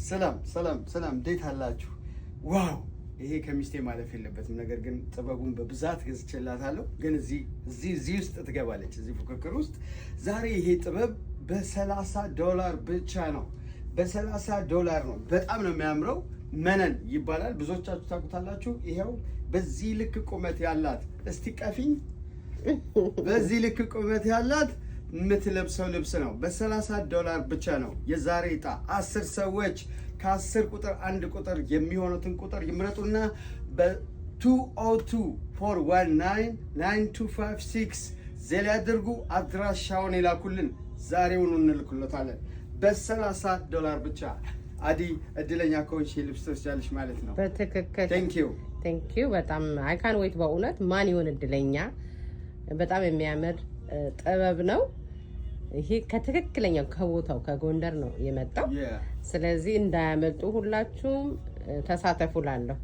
ሰላም ሰላም ሰላም እንዴት አላችሁ? ዋው ይሄ ከሚስቴ ማለፍ የለበትም። ነገር ግን ጥበቡን በብዛት ገዝቼላታለሁ። ግን እዚህ ውስጥ ትገባለች፣ እዚህ ፉክክር ውስጥ። ዛሬ ይሄ ጥበብ $30 ብቻ ነው። $30 ነው። በጣም ነው የሚያምረው። መነን ይባላል። ብዙዎቻችሁ ታውቁታላችሁ። ይሄው በዚህ ልክ ቁመት ያላት እስቲ ቀፊኝ። በዚህ ልክ ቁመት ያላት የምትለብሰው ልብስ ነው። $30 ብቻ ነው። የዛሬ ዕጣ 10 ሰዎች ከ10 ቁጥር አንድ ቁጥር የሚሆኑትን ቁጥር ይምረጡና በ2024199256 ዜል ያድርጉ። አድራሻውን ይላኩልን። ዛሬውኑ እንልኩለታለን። $30 ብቻ። አዲ እድለኛ ከሆንሽ ልብስ ትወስጃለሽ ማለት ነው። በትክክል ቴንክ ዩ በጣም አይ ካን ዌይት። በእውነት ማን ይሆን እድለኛ? በጣም የሚያምር ጥበብ ነው። ይሄ ከትክክለኛው ከቦታው ከጎንደር ነው የመጣው። ስለዚህ እንዳያመልጡ ሁላችሁም ተሳተፉላለሁ።